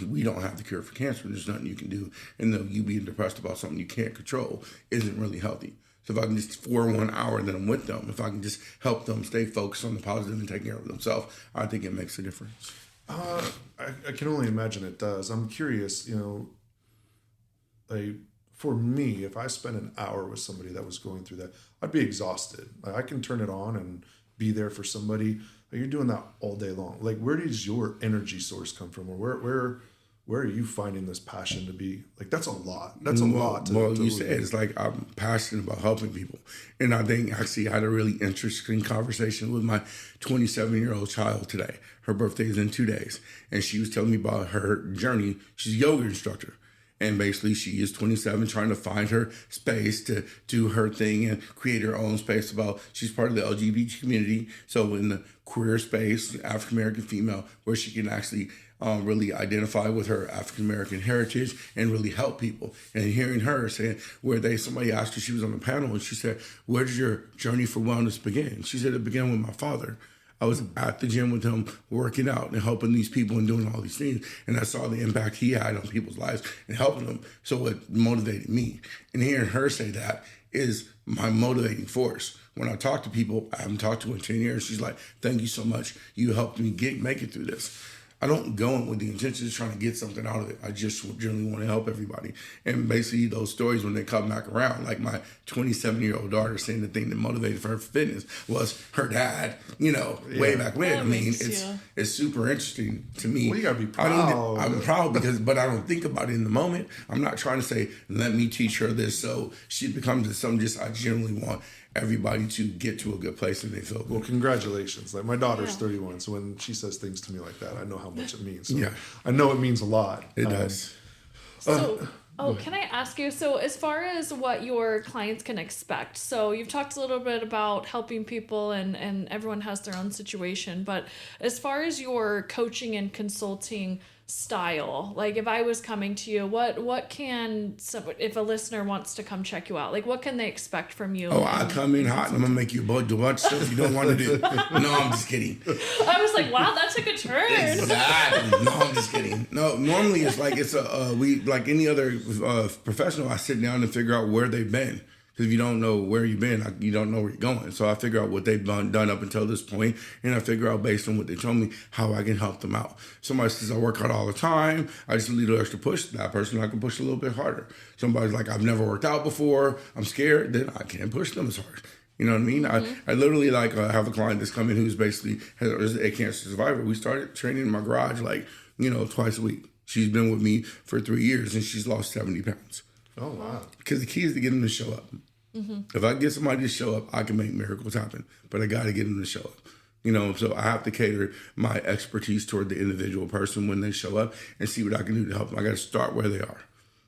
[SPEAKER 3] we don't have the cure for cancer. There's nothing you can do. And you being depressed about something you can't control isn't really healthy. So if I can just, for 1 hour that I'm with them, if I can just help them stay focused on the positive and take care of themselves, I think it makes a difference.
[SPEAKER 1] I can only imagine it does. I'm curious, for me, if I spent an hour with somebody that was going through that, I'd be exhausted. I can turn it on and be there for somebody. You're doing that all day long. Where does your energy source come from? Or where are you finding this passion to be? That's a lot. That's a lot.
[SPEAKER 3] You said it's I'm passionate about helping people. And I think actually I had a really interesting conversation with my 27-year-old child today. Her birthday is in 2 days. And she was telling me about her journey. She's a yoga instructor. And basically she is 27, trying to find her space to do her thing and create her own space about, she's part of the LGBT community. So in the queer space, African-American female, where she can actually really identify with her African-American heritage and really help people. And hearing her saying, somebody asked her, she was on the panel and she said, where did your journey for wellness begin? She said, it began with my father. I was at the gym with him, working out and helping these people and doing all these things. And I saw the impact he had on people's lives and helping them. So it motivated me. And hearing her say that is my motivating force. When I talk to people, I haven't talked to her in 10 years. She's like, thank you so much. You helped me make it through this. I don't go in with the intention of trying to get something out of it. I just generally want to help everybody. And basically those stories, when they come back around, like my 27-year-old daughter saying the thing that motivated her fitness was her dad, way back when. I mean, it's super interesting to me.
[SPEAKER 1] Well, you gotta be proud.
[SPEAKER 3] I'm proud but I don't think about it in the moment. I'm not trying to say, let me teach her this so she becomes something. I generally want everybody to get to a good place and they feel good.
[SPEAKER 1] Well, congratulations. Like my daughter's 31, so when she says things to me like that, I know how much it means. So I know it means a lot.
[SPEAKER 3] It does.
[SPEAKER 2] Can I ask you, so as far as what your clients can expect, so you've talked a little bit about helping people and everyone has their own situation, but as far as your coaching and consulting style, like if I was coming to you, what can if a listener wants to come check you out, like what can they expect from you?
[SPEAKER 3] I come in hot and I'm gonna make you do a bunch of stuff you don't want to do. No, I'm just kidding.
[SPEAKER 2] I was like, wow, that took a turn.
[SPEAKER 3] Exactly. No, I'm just kidding. No, normally it's like we like any other professional. I sit down and figure out where they've been. Because if you don't know where you've been, you don't know where you're going. So I figure out what they've done up until this point, and I figure out based on what they told me how I can help them out. Somebody says I work out all the time, I just need a little extra push. That person I can push a little bit harder. Somebody's like, I've never worked out before, I'm scared, then I can't push them as hard. You know what I mean? Mm-hmm. I literally have a client that's coming who's basically is a cancer survivor. We started training in my garage twice a week. She's been with me for 3 years and she's lost 70 pounds.
[SPEAKER 1] Oh, wow.
[SPEAKER 3] Because the key is to get them to show up. Mm-hmm. If I get somebody to show up, I can make miracles happen. But I got to get them to show up. So I have to cater my expertise toward the individual person when they show up and see what I can do to help them. I got to start where they are.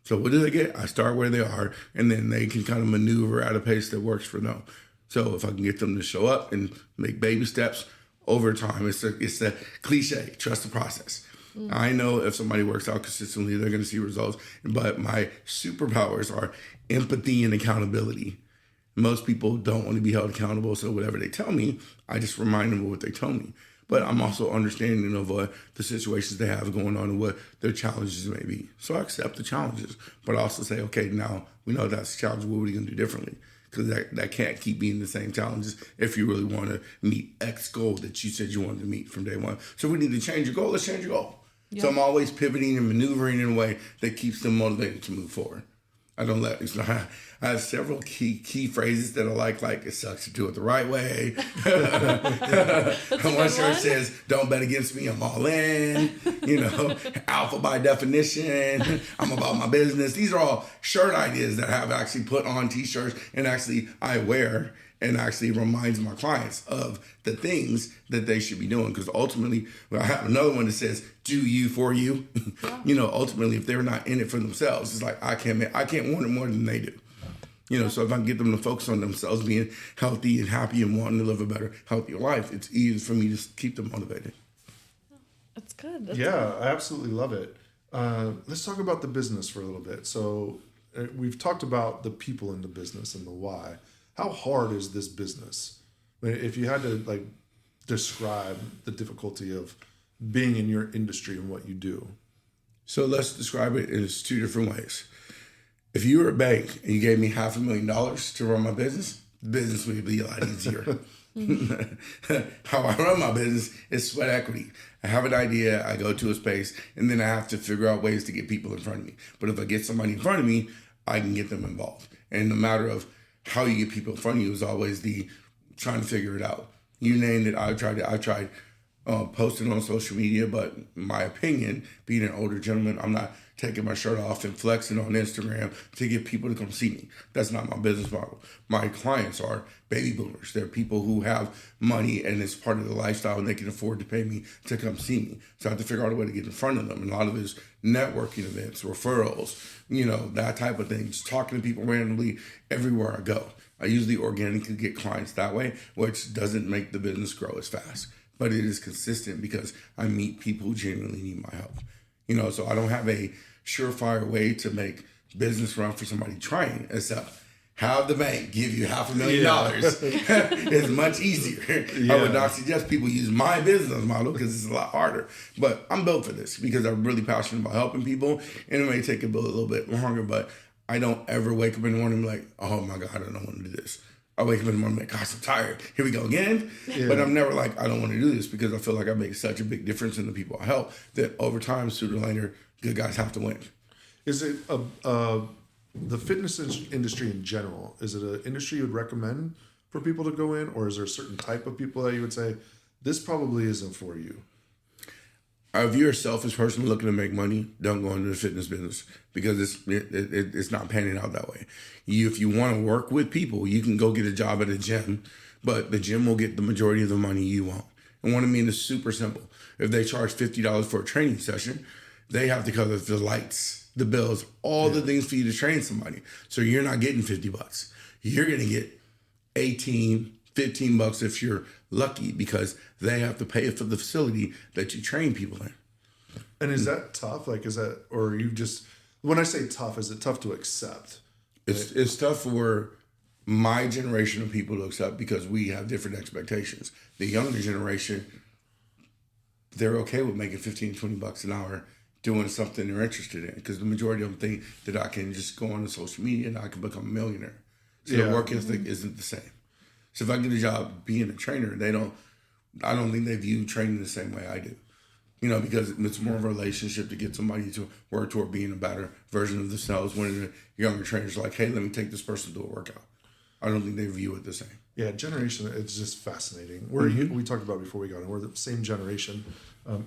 [SPEAKER 3] So what do they get? I start where they are, and then they can kind of maneuver at a pace that works for them. So if I can get them to show up and make baby steps over time, it's a cliche, trust the process. I know if somebody works out consistently, they're going to see results. But my superpowers are empathy and accountability. Most people don't want to be held accountable, so whatever they tell me, I just remind them of what they told me. But I'm also understanding of the situations they have going on and what their challenges may be. So I accept the challenges, but I also say, okay, now we know that's a challenge. What are we going to do differently? Because that can't keep being the same challenges if you really want to meet X goal that you said you wanted to meet from day one. So we need to change your goal. Let's change your goal. Yep. So I'm always pivoting and maneuvering in a way that keeps them motivated to move forward. I have several key phrases that are like it sucks to do it the right way. One shirt says, don't bet against me, I'm all in. Alpha by definition, I'm about my business. These are all shirt ideas that I have actually put on t-shirts and actually I wear and actually reminds my clients of the things that they should be doing. Because ultimately, I have another one that says, do you for you. Yeah. Ultimately, if they're not in it for themselves, it's like, I can't want it more than they do. So if I can get them to focus on themselves being healthy and happy and wanting to live a better, healthier life, it's easy for me to keep them motivated.
[SPEAKER 2] That's good.
[SPEAKER 1] I absolutely love it. Let's talk about the business for a little bit. So we've talked about the people in the business and the why. How hard is this business? If you had to describe the difficulty of being in your industry and what you do.
[SPEAKER 3] So let's describe it in 2 different ways. If you were a bank and you gave me $500,000 to run my business, the business would be a lot easier. How I run my business is sweat equity. I have an idea, I go to a space, and then I have to figure out ways to get people in front of me. But if I get somebody in front of me, I can get them involved. And no matter of how you get people in front of you is always the trying to figure it out. You named it. I've tried posting on social media, but in my opinion, being an older gentleman, I'm not taking my shirt off and flexing on Instagram to get people to come see me. That's not my business model. My clients are baby boomers. They're people who have money and it's part of their lifestyle and they can afford to pay me to come see me. So I have to figure out a way to get in front of them. And a lot of it is networking events, referrals, that type of thing. Just talking to people randomly everywhere I go. I usually organically get clients that way, which doesn't make the business grow as fast, but it is consistent because I meet people who genuinely need my help. So I don't have a surefire way to make business run for somebody trying, except have the bank give you $500,000. It's much easier. I would not suggest people use my business model because it's a lot harder. But I'm built for this because I'm really passionate about helping people, and it may take a little bit longer, but I don't ever wake up in the morning and be like, oh my God, I don't want to do this. I wake up in the morning and be like, gosh, I'm tired. Here we go again. Yeah. But I'm never like, I don't want to do this because I feel like I make such a big difference in the people I help that over time, sooner or later, good guys have to win.
[SPEAKER 1] Is it the fitness industry in general? Is it an industry you would recommend for people to go in, or is there a certain type of people that you would say, this probably isn't for you?
[SPEAKER 3] If you're a selfish person looking to make money, don't go into the fitness business because it's not panning out that way. If you want to work with people, you can go get a job at a gym, but the gym will get the majority of the money you want. And what I mean is super simple. If they charge $50 for a training session, they have to cover the lights, the bills, all the things for you to train somebody. So you're not getting $50. You're going to get $15 if you're lucky because they have to pay for the facility that you train people in.
[SPEAKER 1] And is that tough? Like, is that, or are you just, when I say tough, is it tough to accept?
[SPEAKER 3] It's tough for my generation of people to accept because we have different expectations. The younger generation, they're okay with making $15, $20 an hour doing something they're interested in because the majority of them think that I can just go on to social media and I can become a millionaire. So their work ethic isn't the same. So if I get a job being a trainer, I don't think they view training the same way I do. Because it's more of a relationship to get somebody to work toward being a better version of themselves when the younger trainers are like, hey, let me take this person to a workout. I don't think they view it the same.
[SPEAKER 1] Yeah, generation, it's just fascinating. We talked about before we got in, we're the same generation.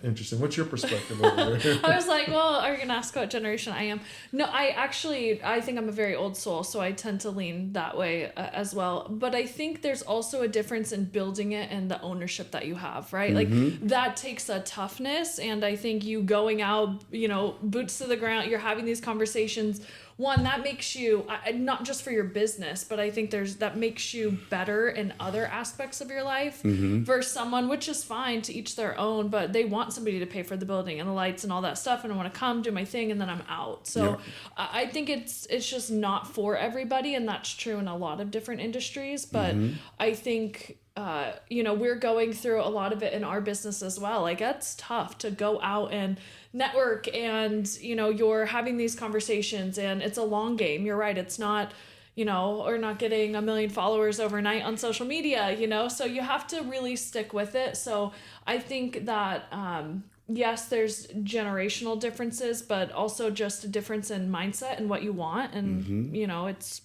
[SPEAKER 1] Interesting. What's your perspective over there?
[SPEAKER 2] I was like, well, are you going to ask what generation I am? No, I think I'm a very old soul, so I tend to lean that way as well. But I think there's also a difference in building it and the ownership that you have, right? Like that takes a toughness. And I think you going out, boots to the ground, you're having these conversations. One, that makes you, not just for your business, but I think that makes you better in other aspects of your life versus someone, which is fine, to each their own, but they want somebody to pay for the building and the lights and all that stuff, and I want to come do my thing and then I'm out. So I think it's just not for everybody, and that's true in a lot of different industries, but I think we're going through a lot of it in our business as well. Like, it's tough to go out and network and, you're having these conversations and it's a long game. You're right. It's not, or not getting 1 million followers overnight on social media, so you have to really stick with it. So I think that, yes, there's generational differences, but also just a difference in mindset and what you want. And, it's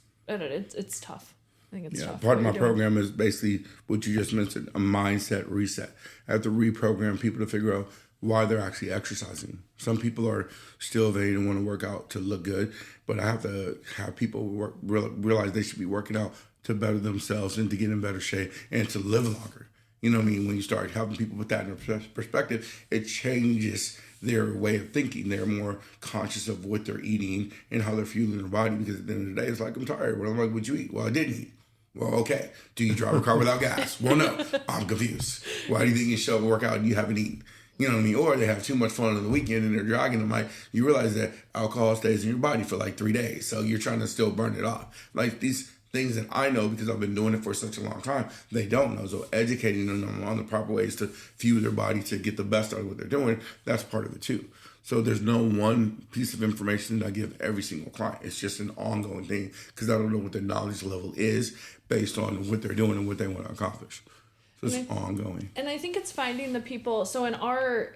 [SPEAKER 2] tough. I think it's tough.
[SPEAKER 3] Part of my program is basically what you just mentioned, a mindset reset. I have to reprogram people to figure out why they're actually exercising. Some people are still vain and want to work out to look good, but I have to have people realize they should be working out to better themselves and to get in better shape and to live longer. When you start helping people put that in perspective, it changes their way of thinking. They're more conscious of what they're eating and how they're fueling their body, because at the end of the day, it's like, I'm tired. Well, I'm like, what'd you eat? Well, I didn't eat. Well, okay. Do you drive a car without gas? Well, no. I'm confused. Why do you think you show up and work out and you haven't eaten? You know what I mean? Or they have too much fun on the weekend and they're dragging them. Like, you realize that alcohol stays in your body for like 3 days. So you're trying to still burn it off. Like, these things that I know because I've been doing it for such a long time, they don't know. So educating them on the proper ways to fuel their body to get the best out of what they're doing, that's part of it too. So there's no one piece of information that I give every single client. It's just an ongoing thing because I don't know what their knowledge level is based on what they're doing and what they want to accomplish. So it's ongoing.
[SPEAKER 2] And I think it's finding the people. So in our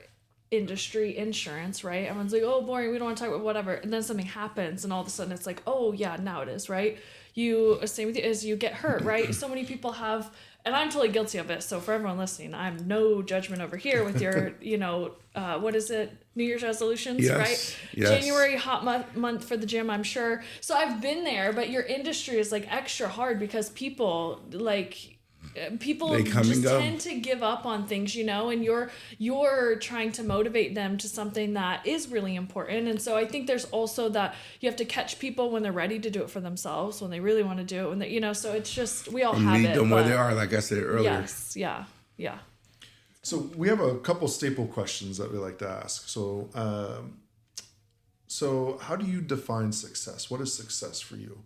[SPEAKER 2] industry, insurance, right? Everyone's like, oh, boring. We don't want to talk about whatever. And then something happens and all of a sudden it's like, oh yeah, now it is, right? Same with you, is you get hurt, right? So many people have, and I'm totally guilty of it. So for everyone listening, I'm no judgment over here with your, what is it? New Year's resolutions, right?
[SPEAKER 3] Yes.
[SPEAKER 2] January, hot month for the gym, I'm sure. So I've been there, but your industry is like extra hard because people like, people
[SPEAKER 3] They come
[SPEAKER 2] just
[SPEAKER 3] and go.
[SPEAKER 2] tend to give up on things, and you're trying to motivate them to something that is really important. And so I think there's also that you have to catch people when they're ready to do it for themselves, when they really want to do it, when they, so it's just, we all have
[SPEAKER 3] Meet
[SPEAKER 2] it.
[SPEAKER 3] them where they are, like I said earlier.
[SPEAKER 2] Yes, yeah.
[SPEAKER 1] So we have a couple staple questions that we like to ask. So how do you define success? What is success for you?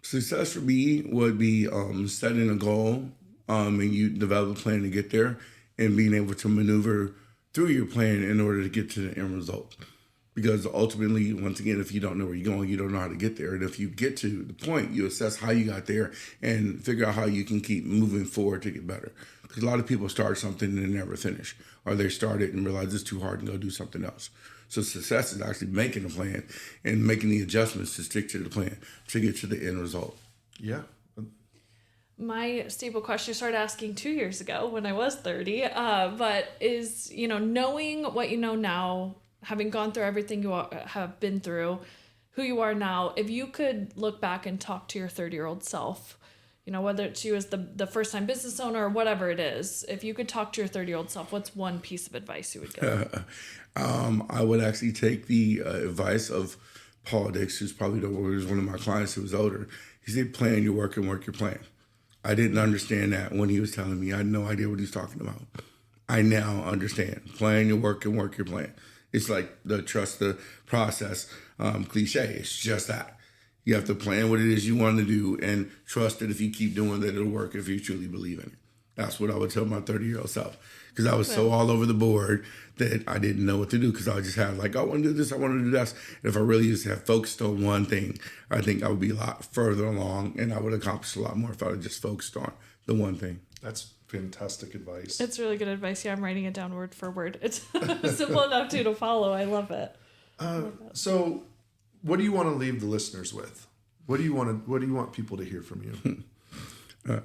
[SPEAKER 3] Success for me would be setting a goal, and you develop a plan to get there, and being able to maneuver through your plan in order to get to the end result. Because ultimately, once again, if you don't know where you're going, you don't know how to get there. And if you get to the point, you assess how you got there and figure out how you can keep moving forward to get better. Because a lot of people start something and they never finish, or they start it and realize it's too hard and go do something else. So success is actually making a plan and making the adjustments to stick to the plan to get to the end result.
[SPEAKER 1] Yeah.
[SPEAKER 2] My staple question I started asking 2 years ago when I was 30, but is, knowing what you know now, having gone through everything you have been through, who you are now, if you could look back and talk to your 30-year-old self, whether it's you as the first-time business owner or whatever it is, if you could talk to your 30-year-old self, what's one piece of advice you would give?
[SPEAKER 3] I would actually take the advice of Paul Dix, who's probably was one of my clients who was older. He said, plan your work and work your plan. I didn't understand that when he was telling me. I had no idea what he was talking about. I now understand. Plan your work and work your plan. It's like the trust the process cliche. It's just that. You have to plan what it is you want to do and trust that if you keep doing that, it'll work if you truly believe in it. That's what I would tell my 30-year-old self. Because I was so all over the board that I didn't know what to do. Because I just had I want to do this, I want to do that. And if I really just had focused on one thing, I think I would be a lot further along and I would accomplish a lot more if I had just focused on the one thing.
[SPEAKER 1] That's fantastic advice.
[SPEAKER 2] It's really good advice. Yeah, I'm writing it down word for word. It's simple enough to follow. I love it.
[SPEAKER 1] So what do you want to leave the listeners with? What do you want people to hear from you?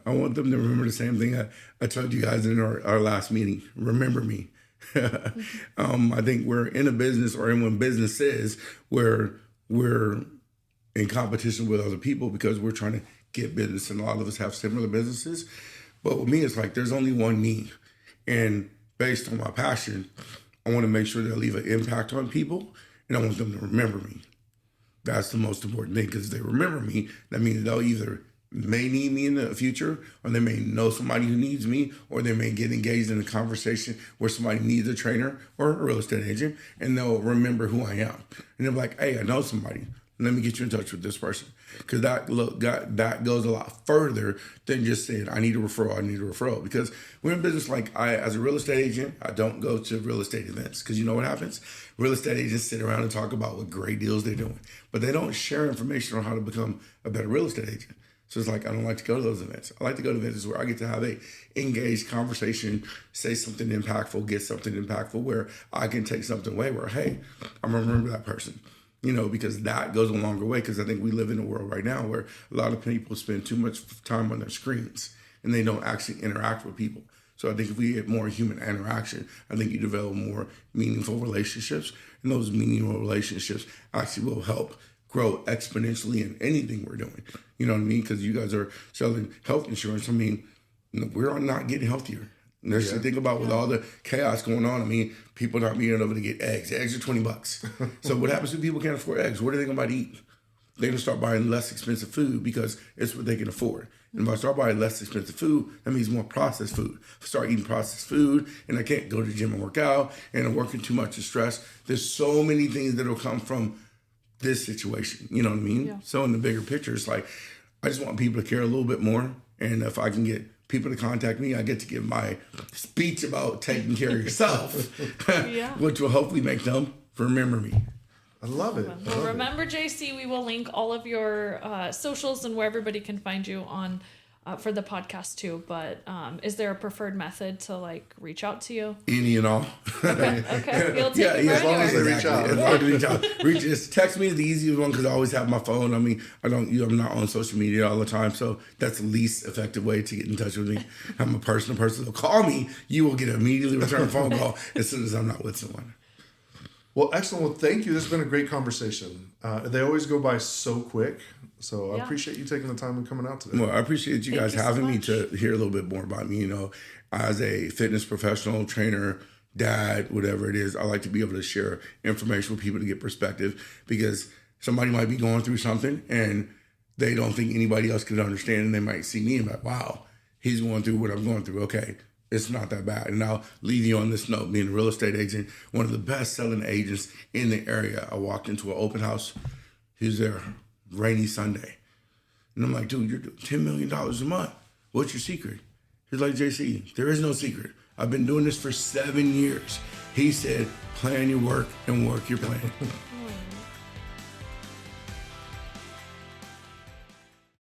[SPEAKER 3] I want them to remember the same thing I told you guys in our last meeting. Remember me. I think we're in a business or in one business is where we're in competition with other people because we're trying to get business, and a lot of us have similar businesses. But with me, it's like there's only one me. And based on my passion, I want to make sure that I leave an impact on people, and I want them to remember me. That's the most important thing, because if they remember me, that means they'll either may need me in the future, or they may know somebody who needs me, or they may get engaged in a conversation where somebody needs a trainer or a real estate agent, and they'll remember who I am. And they'll be like, hey, I know somebody. Let me get you in touch with this person. Because that goes a lot further than just saying, I need a referral. Because we're in business as a real estate agent, I don't go to real estate events. Because you know what happens? Real estate agents sit around and talk about what great deals they're doing. But they don't share information on how to become a better real estate agent. So it's like, I don't like to go to those events. I like to go to events where I get to have a engaged conversation, say something impactful, get something impactful, where I can take something away where, hey, I'm going to remember that person. Because that goes a longer way, because I think we live in a world right now where a lot of people spend too much time on their screens and they don't actually interact with people. So I think if we get more human interaction, I think you develop more meaningful relationships, and those meaningful relationships actually will help grow exponentially in anything we're doing. You know what I mean? Because you guys are selling health insurance. I mean, we're not getting healthier. And there's to think about with all the chaos going on. I mean, people not being able to get eggs. Eggs are $20. So what happens when people can't afford eggs? What are they going to buy to eat? They're going to start buying less expensive food because it's what they can afford. And if I start buying less expensive food, that means more processed food. If I start eating processed food and I can't go to the gym and work out and I'm working too much in stress, there's so many things that will come from this situation. You know what I mean? Yeah. So in the bigger picture, it's like, I just want people to care a little bit more. And if I can get people to contact me, I get to give my speech about taking care of yourself, which will hopefully make them remember me.
[SPEAKER 1] I love it.
[SPEAKER 2] Well, remember, JC, we will link all of your socials and where everybody can find you on for the podcast too. But is there a preferred method to reach out to you?
[SPEAKER 3] Any and all.
[SPEAKER 2] Okay. You'll take it
[SPEAKER 1] as long as they reach out.
[SPEAKER 3] As long as they reach out. Just text me is the easiest one, because I always have my phone. I mean, I'm not on social media all the time, so that's the least effective way to get in touch with me. I'm a personal person. So call me. You will get an immediately return phone call as soon as I'm not with someone.
[SPEAKER 1] Well, excellent. Well, thank you. This has been a great conversation. They always go by so quick. So I appreciate you taking the time and coming out today.
[SPEAKER 3] Well, I appreciate you guys having me
[SPEAKER 2] much.
[SPEAKER 3] to hear a little bit more about me. You know, as a fitness professional, trainer, dad, whatever it is, I like to be able to share information with people to get perspective, because somebody might be going through something and they don't think anybody else could understand, and they might see me and be like, wow, he's going through what I'm going through. Okay, it's not that bad. And I'll leave you on this note. Being a real estate agent, one of the best selling agents in the area, I walked into an open house. He was there, rainy Sunday. And I'm like, dude, you're doing $10 million a month. What's your secret? He's like, JC, there is no secret. I've been doing this for 7 years. He said, plan your work and work your plan.